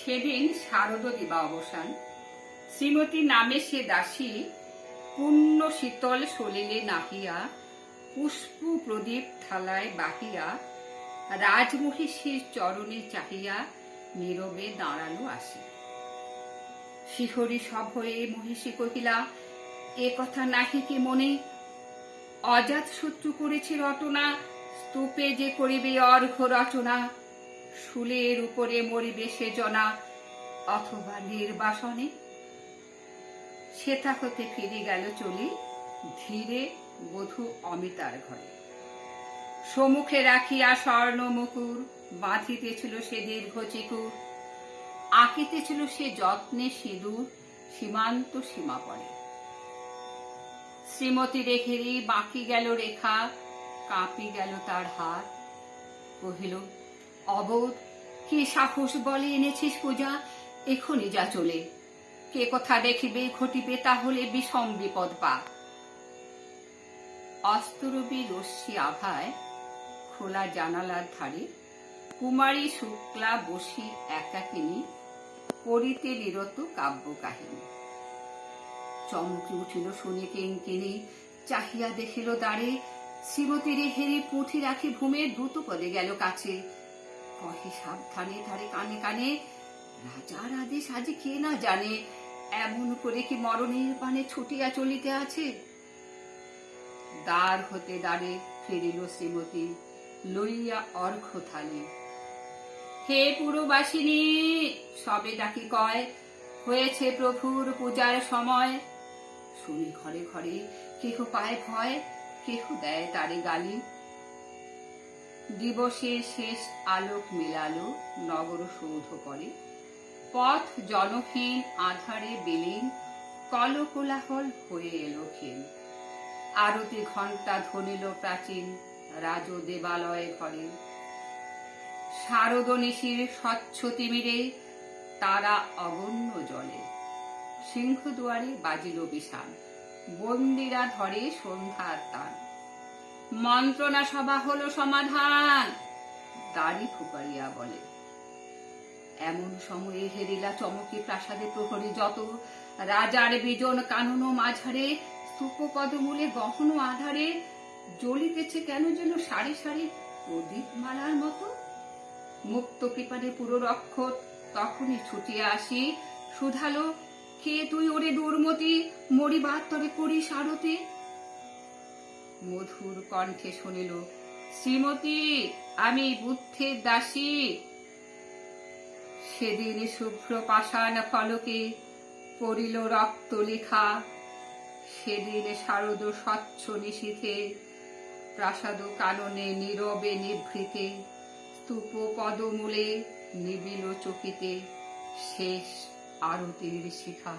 সেদিন শারদ দিবা অবসান। শ্রীমতী নামে সে দাসী পুণ্য শীতল সলিলে নাহিয়া, পুষ্প প্রদীপ থালায় বাহিয়া, রাজমহিষীর চরণে চাহিয়া নীরবে দাঁড়ালো আসে। শিহরি সভয়ে মহিষী কহিলা, এ কথা নাহি কি মনে? অজাত শত্রু করেছে রটনা, স্তূপে যে করিবে অর্ঘ রচনা। শুলের উপরে মরিবে সে জনা, অথবা নির্বাসনে। সেথা হতে ফিরে গেল চলি, ধীরে বধূ অমিতার ঘরে। সম্মুখে রাখিয়া স্বর্ণ মুকুর, বাঁধিতেছিল সে দীর্ঘ চিকুর। আঁকিতেছিল সে যত্নে সিঁদুর, সীমান্ত সীমা পড়ে। শ্রীমতী রেখেরি বাঁকি গেল রেখা, কাঁপি গেল তার হাত। কহিল, অবোধ, কি সাহস বলে এনেছিস পূজা? এখনই যা চলে। কে কথা দেখিবে ঘটিবে তাহলে বিষম বিপদ পা। অস্তরবী রশ্মি আভায় খোলা জানালার ধারে কুমারী শুক্লা বসি একাকিনী পড়িতে নিরত কাব্য কাহিনী। চমকে উঠিল শুনে কিঙ্কিনী, চাহিয়া দেখিল দ্বারে শ্রীমতী রেহেরি পুঁথি রাখি ভূমে দ্রুত পদে গেল কাছে। কহে সাবধানে তারে কানে কানে, রাজার আদেশ আজ কে না জানে, এমন করে কি মরণের পানে ছুটিয়া চলিতে আছে। দ্বার হতে দ্বারে ফিরিল শ্রীমতী, লইয়া অর্ঘ থালি। হে পুরবাসিনী, সবে ডাকি কয়, হয়েছে প্রভুর পূজার সময়। শুনি ঘরে ঘরে কেহ পায় ভয়, কেহ দেয় তারে গালি। দিবসের শেষ আলোক মেলালো নগর সৌধ করে, পথ জনহীন আধারে বিলীন, কলকোলাহল হয়ে এলো ক্ষীণ। আরতি ঘণ্টা ধ্বনিল প্রাচীন রাজ দেবালয় ঘরে। শারদ নিশির স্বচ্ছ তিমিরে তারা অগণ্য জলে। সিংহদুয়ারে বাজিল বিষাণ, বন্দিরা ধরে সন্ধ্যার তান। মন্ত্রণা সভা হলো সমাধান, দাড়ি ফুকারিয়া বলে। এমন সময়ে হেরিলা চমকে প্রাসাদে প্রহরী যত, রাজার বিজন কানন মাঝারে, স্তূপ পদমূলে গহন আধারে জ্বলিতেছে কেন যেন সারি সারি প্রদীপ মালার মতো। মুক্ত কৃপানে পুরো রক্ষক তখনই ছুটিয়া আসি, শুধালো, কে তুই ওরে দুর্মতি, মরিবার তরে করিস আরতি। মধুর কণ্ঠে শুনিল, শ্রীমতী, আমি বুদ্ধের দাসী। সেদিন শুভ্র পাষাণ ফলকে পড়িল রক্ত লেখা। সেদিন শারদ স্বচ্ছ নিশীথে, প্রাসাদ কাননে নীরবে নিভৃতে, স্তূপ পদমূলে নিবিল চকিতে শেষ আরতির শিখা।